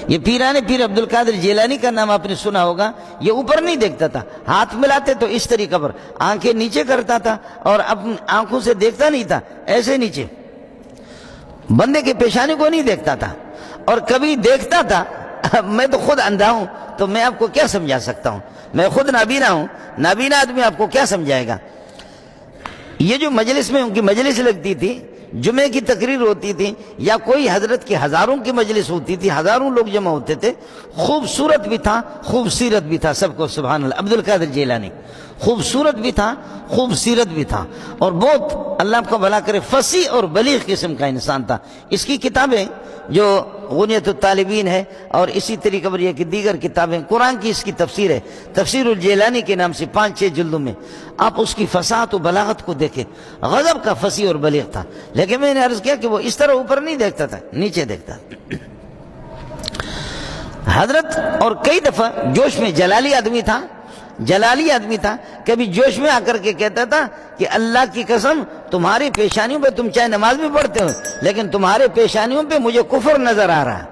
یہ پیران پیر عبد القادر جیلانی کا نام آپ نے سنا ہوگا. یہ اوپر نہیں دیکھتا تھا, ہاتھ ملاتے تو اس طریقے پر, آنکھیں نیچے کرتا تھا اور اپنی آنکھوں سے دیکھتا نہیں تھا, ایسے نیچے بندے کے پیشانی کو نہیں دیکھتا تھا. اور کبھی دیکھتا تھا, میں تو خود اندھا ہوں تو میں آپ کو کیا سمجھا سکتا ہوں, میں خود نابینا ہوں, نابینا آدمی آپ کو کیا سمجھائے گا. یہ جو مجلس میں ان کی مجلس لگتی تھی, جمعے کی تقریر ہوتی تھی یا کوئی حضرت کی ہزاروں کی مجلس ہوتی تھی, ہزاروں لوگ جمع ہوتے تھے, خوبصورت بھی تھا خوبصیرت بھی تھا, سب کو سبحان اللہ. عبد القادر جیلانی خوبصورت بھی تھا خوبصیرت بھی تھا, اور بہت اللہ آپ کو بھلا کرے فصیح اور بلیغ قسم کا انسان تھا. اس کی کتابیں جو غنیت الطالبین ہے اور اسی طریقے پر یہ کہ دیگر کتابیں, قرآن کی اس کی تفسیر ہے, تفسیر الجیلانی کے نام سے 5-6 جلدوں میں, آپ اس کی فصاحت و بلاغت کو دیکھیں, غضب کا فصیح اور بلیغ تھا. لیکن میں نے عرض کیا کہ وہ اس طرح اوپر نہیں دیکھتا تھا, نیچے دیکھتا تھا. حضرت اور کئی دفعہ جوش میں جلالی آدمی تھا, کبھی جوش میں آ کر کے کہتا تھا کہ اللہ کی قسم تمہاری پیشانیوں پہ, تم چاہے نماز بھی پڑھتے ہو لیکن تمہارے پیشانیوں پہ مجھے کفر نظر آ رہا ہے.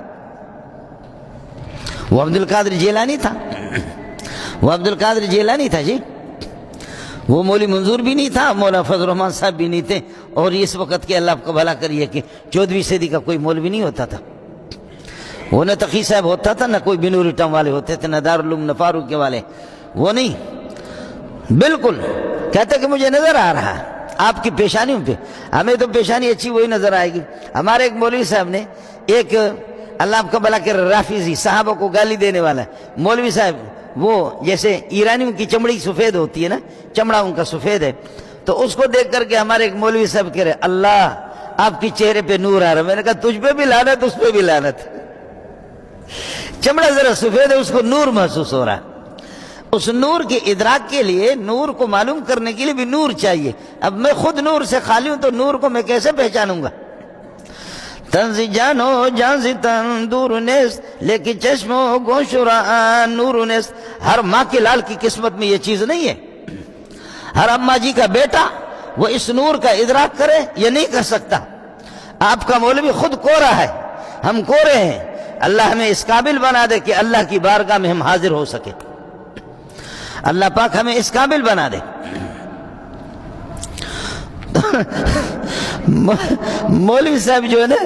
وہ عبد القادر جیلانی تھا جی. وہ مولی منظور بھی نہیں تھا, مولا فضل الرحمان صاحب بھی نہیں تھے, اور اس وقت کے اللہ کو بھلا کریے کہ 14ویں صدی کا کوئی مولوی نہیں ہوتا تھا. وہ نہ تقی صاحب ہوتا تھا, نہ کوئی بنوری ٹم والے ہوتے تھے, نہ دارالعلوم نہ فاروق والے, وہ نہیں. بالکل کہتا کہ مجھے نظر آ رہا ہے آپ کی پیشانیوں پہ, ہمیں تو پیشانی اچھی وہی نظر آئے گی. ہمارے ایک مولوی صاحب نے, ایک اللہ آپ کا بھلا کر رافضی صحابہ کو گالی دینے والا مولوی صاحب, وہ جیسے ایرانیوں کی چمڑی سفید ہوتی ہے نا, چمڑا ان کا سفید ہے, تو اس کو دیکھ کر کے ہمارے ایک مولوی صاحب کہہ رہے اللہ آپ کی چہرے پہ نور آ رہا. میں نے کہا تجھ پہ بھی لعنت اس پہ بھی لعنت, چمڑا ذرا سفید ہے اس کو نور محسوس ہو رہا. اس نور کے ادراک کے لیے, نور کو معلوم کرنے کے لیے بھی نور چاہیے. اب میں خود نور سے خالی ہوں تو نور کو میں کیسے پہچانوں گا. تنزی جانو جانزی تندور نیست لیکن چشمو گوشرا نور نیست. ہر ماں کے لال کی قسمت میں یہ چیز نہیں ہے. ہر اماں جی کا بیٹا وہ اس نور کا ادراک کرے, یہ نہیں کر سکتا. آپ کا مولوی خود کورا ہے, ہم کورے ہیں. اللہ ہمیں اس قابل بنا دے کہ اللہ کی بارگاہ میں ہم حاضر ہو سکے. اللہ پاک ہمیں اس قابل بنا دے. مولوی صاحب جو ہے نا,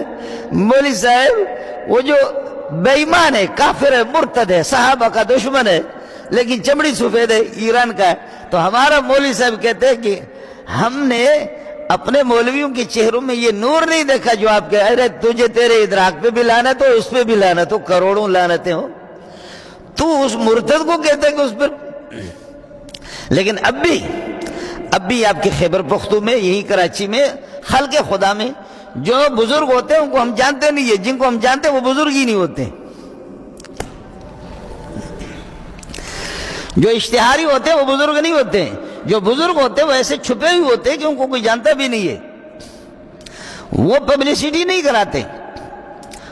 مولوی صاحب وہ جو بے ایمان ہے, کافر ہے, مرتد ہے, صحابہ کا دشمن ہے, لیکن چمڑی سفید ہے, ایران کا ہے. تو ہمارا مولوی صاحب کہتے ہیں کہ ہم نے اپنے مولویوں کے چہروں میں یہ نور نہیں دیکھا جو آپ کہہ رہے, تجھے تیرے ادراک پہ بھی لعنت ہو, اس پہ بھی لعنت ہو, کروڑوں لعنتیں ہو. تو اس مرتد کو کہتے ہیں کہ اس پر. لیکن اب بھی آپ کے خیبر پختو میں, یہی کراچی میں, خلق خدا میں جو بزرگ ہوتے ہیں ان کو ہم جانتے نہیں ہے, جن کو ہم جانتے ہیں وہ بزرگ ہی نہیں ہوتے. جو اشتہاری ہوتے ہیں وہ بزرگ نہیں ہوتے. جو بزرگ ہوتے ہیں وہ ایسے چھپے ہوئے ہوتے ہیں کہ ان کو کوئی جانتا بھی نہیں ہے. وہ پبلسٹی نہیں کراتے,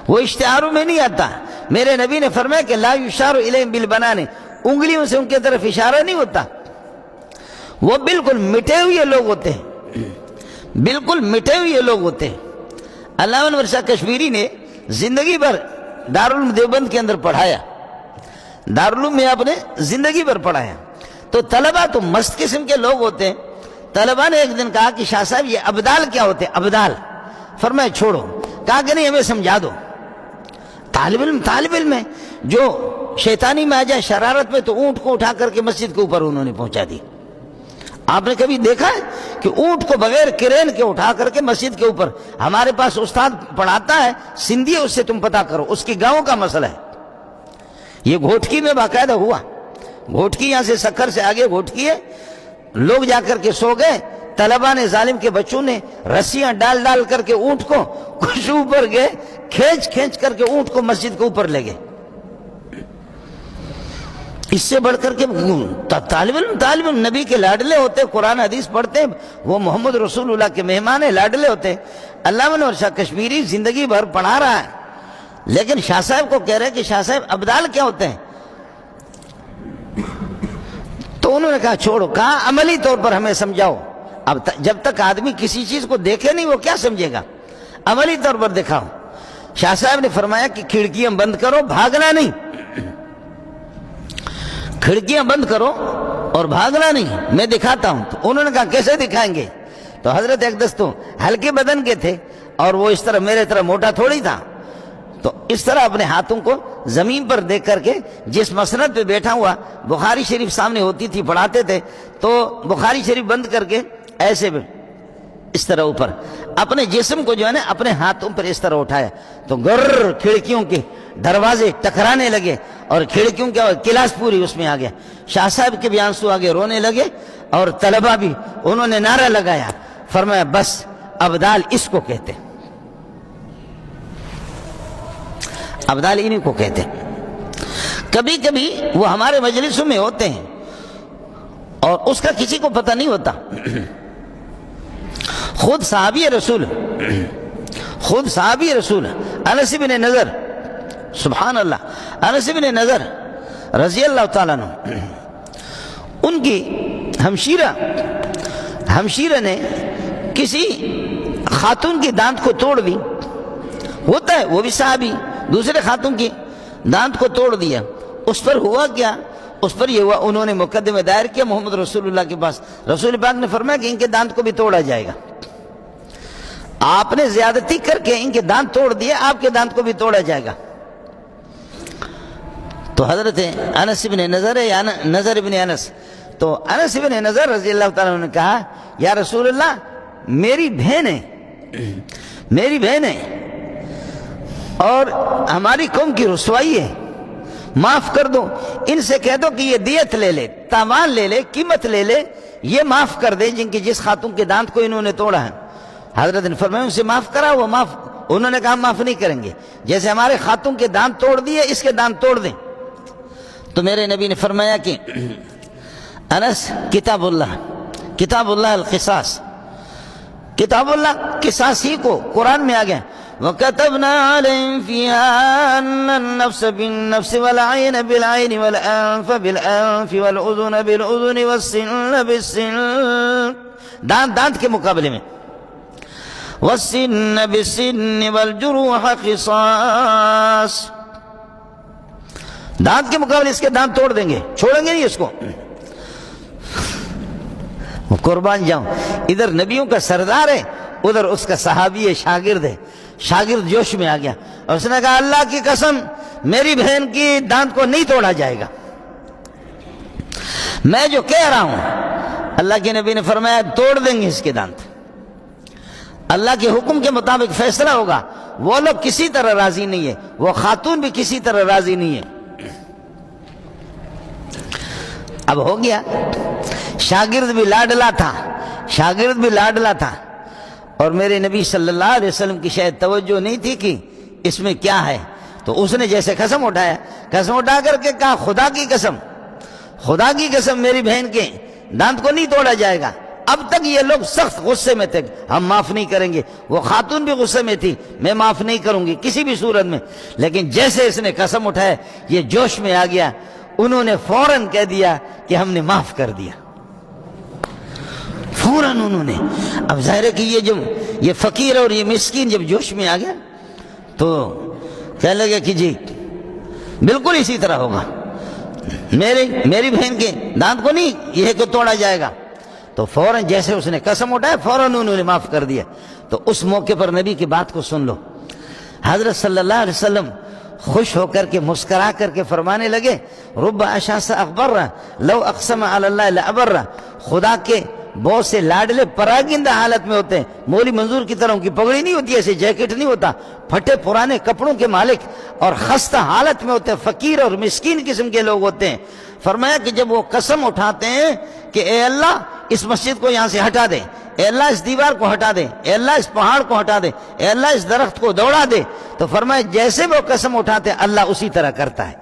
وہ اشتہاروں میں نہیں آتا. میرے نبی نے فرمایا کہ لا یشار الیہم بالبنان, انگلیوں سے ان کے طرف اشارہ نہیں ہوتا. وہ بالکل مٹے ہوئے لوگ ہوتے ہیں, بالکل مٹے ہوئے لوگ ہوتے ہیں. علامہ انور شاہ کشمیری نے زندگی بھر دارالعلوم دیوبند کے اندر پڑھایا, دارالعلوم میں آپ نے زندگی بھر پڑھایا. تو طلبہ تو مست قسم کے لوگ ہوتے ہیں. طلبہ نے ایک دن کہا کہ شاہ صاحب یہ ابدال کیا ہوتے ہیں, ابدال. فرمایا چھوڑو. کہا کہ نہیں ہمیں سمجھا دو. طالب علم ہے, جو شیطانی میں آ جائے شرارت میں تو اونٹ کو اٹھا کر کے مسجد کے اوپر انہوں نے پہنچا دی. آپ نے کبھی دیکھا ہے کہ اونٹ کو بغیر کرین کے اٹھا کر کے مسجد کے اوپر؟ ہمارے پاس استاد پڑھاتا ہے, سندھی ہے, اس سے تم پتا کرو, اس کی گاؤں کا مسئلہ ہے. یہ گھوٹکی میں باقاعدہ ہوا. گھوٹکی یہاں سے سکھر سے آگے گھوٹکی ہے. لوگ جا کر کے سو گئے. طلبہ نے, ظالم کے بچوں نے رسیاں ڈال کر کے اونٹ کو کچھ اوپر گئے, کھینچ کر کے اونٹ کو مسجد کے اوپر لے گئے. اس سے بڑھ کر کے طالب علم نبی کے لاڈلے ہوتے, قرآن حدیث پڑھتے ہیں, وہ محمد رسول اللہ کے مہمان ہیں, لاڈلے ہوتے. علامہ انور شاہ کشمیری زندگی بھر پڑھا رہا ہے, لیکن شاہ صاحب کو کہہ رہے کہ شاہ صاحب ابدال کیا ہوتے ہیں؟ تو انہوں نے کہا چھوڑو. کہا عملی طور پر ہمیں سمجھاؤ. اب جب تک آدمی کسی چیز کو دیکھے نہیں وہ کیا سمجھے گا, عملی طور پر دکھاؤ. شاہ صاحب نے فرمایا کہ کھڑکیاں بند کرو، بھاگنا نہیں، کھڑکیاں بند کرو اور بھاگنا نہیں، میں دکھاتا ہوں۔ تو انہوں نے کہا کیسے دکھائیں گے؟ تو حضرت اقدس تو ہلکے بدن کے تھے اور وہ اس طرح میرے طرح موٹا تھوڑی تھا، تو اس طرح اپنے ہاتھوں کو زمین پر دیکھ کر کے، جس مسند پہ بیٹھا ہوا بخاری شریف سامنے ہوتی تھی پڑھاتے تھے، تو بخاری شریف بند کر کے ایسے اس طرح اوپر اپنے جسم کو جو ہے نا اپنے ہاتھوں پر اس طرح اٹھایا، تو گر کھڑکیوں کے دروازے ٹکرانے لگے اور کھڑکیوں کا کلاس پوری اس میں آ گیا۔ شاہ صاحب کے بھی آنسو آگے رونے لگے اور طلبہ بھی، انہوں نے نعرہ لگایا، فرمایا بس ابدال اس کو کہتے، ابدال انہیں کو کہتے۔ کبھی کبھی وہ ہمارے مجلسوں میں ہوتے ہیں اور اس کا کسی کو پتہ نہیں ہوتا۔ خود صحابی رسول انس بن نضر، سبحان اللہ، انس بن نضر رضی اللہ تعالیٰ عنہ، ان کی ہمشیرہ نے کسی خاتون کی دانت کو توڑ دی، ہوتا ہے وہ بھی صحابی، دوسرے خاتون کی دانت کو توڑ دیا۔ اس پر ہوا کیا؟ اس پر یہ ہوا، انہوں نے مقدمہ دائر کیا محمد رسول اللہ کے پاس۔ رسول پاک نے فرمایا کہ ان کے دانت کو بھی توڑا جائے گا، آپ نے زیادتی کر کے ان کے دانت توڑ دیے، آپ کے دانت کو بھی توڑا جائے گا۔ تو حضرت انس بن نضر یا نضر بن انس، تو انس بن نضر رضی اللہ تعالیٰ عنہ نے کہا یا رسول اللہ میری بہن ہے اور ہماری قوم کی رسوائی ہے، معاف کر دو، ان سے کہہ دو کہ یہ دیت لے لے، تاوان لے لے، قیمت لے لے، یہ معاف کر دیں جن کی جس خاتون کے دانت کو انہوں نے توڑا ہے۔ حضرت نے فرمایا ان سے معاف کرا، وہ معاف، انہوں نے کہا معاف نہیں کریں گے، جیسے ہمارے خاتون کے دانت توڑ دیے اس کے دانت توڑ دیں۔ تو میرے نبی نے فرمایا کہ انس کتاب اللہ القصاص، کتاب اللہ قصاص ہی کو قرآن میں آ گیا، وَكَتَبْنَا عَلَيْهِمْ فِيهَا أَنَّ النَّفْسَ بِالنَّفْسِ وَالْعَيْنَ بِالْعَيْنِ وَالْأَنْفَ بِالْأَنْفِ وَالْأُذُنَ بِالْأُذُنِ وَالسِّنَّ بِالسِّنِّ، دانت کے مقابلے میں، وَالسِّنَّ بِالسِّنِّ وَالْجُرُوحَ قِصَاص، دانت کے مقابلے اس کے دانت توڑ دیں گے، چھوڑیں گے نہیں اس کو۔ قربان جاؤں، ادھر نبیوں کا سردار ہے، ادھر اس کا صحابی ہے، شاگرد ہے، شاگرد جوش میں آ گیا اور اس نے کہا اللہ کی قسم میری بہن کی دانت کو نہیں توڑا جائے گا، میں جو کہہ رہا ہوں اللہ کے نبی نے فرمایا توڑ دیں گے اس کے دانت، اللہ کے حکم کے مطابق فیصلہ ہوگا۔ وہ لوگ کسی طرح راضی نہیں ہے، وہ خاتون بھی کسی طرح راضی نہیں ہے۔ اب ہو گیا، شاگرد بھی لاڈلا تھا اور میرے نبی صلی اللہ علیہ وسلم کی شاید توجہ نہیں تھی کہ اس میں کیا ہے، تو اس نے جیسے قسم اٹھا کر کے کہا خدا کی قسم میری بہن کے دانت کو نہیں توڑا جائے گا۔ اب تک یہ لوگ سخت غصے میں تھے، ہم معاف نہیں کریں گے، وہ خاتون بھی غصے میں تھی، میں معاف نہیں کروں گی کسی بھی صورت میں، لیکن جیسے اس نے قسم اٹھایا یہ جوش میں آ گیا، انہوں نے فوراً کہہ دیا کہ ہم نے معاف کر دیا، فوراً انہوں نے۔ اب ظاہر ہے کہ یہ فقیر اور یہ مسکین جب جوش میں آ گیا تو کہنے لگے کہ جی بالکل اسی طرح ہوگا، میری بہن کے دانت کو نہیں یہ کو توڑا جائے گا۔ تو فوراً جیسے اس نے قسم اٹھایا فوراً انہوں نے معاف کر دیا۔ تو اس موقع پر نبی کی بات کو سن لو، حضرت صلی اللہ علیہ وسلم خوش ہو کر کے مسکرا کر کے فرمانے لگے رب اشاس اخبر لو اقسم علی اللہ لابر، خدا کے بہت سے لاڈلے پراگندہ حالت میں ہوتے ہیں، مولوی منظور کی طرح ان کی پگڑی نہیں ہوتی، ایسے جیکٹ نہیں ہوتا، پھٹے پرانے کپڑوں کے مالک اور خستہ حالت میں ہوتے ہیں، فقیر اور مسکین قسم کے لوگ ہوتے ہیں۔ فرمایا کہ جب وہ قسم اٹھاتے ہیں کہ اے اللہ اس مسجد کو یہاں سے ہٹا دے، اے اللہ اس دیوار کو ہٹا دے، اے اللہ اس پہاڑ کو ہٹا دے، اے اللہ اس درخت کو دوڑا دے، تو فرمایا جیسے وہ قسم اٹھاتے ہیں اللہ اسی طرح کرتا ہے۔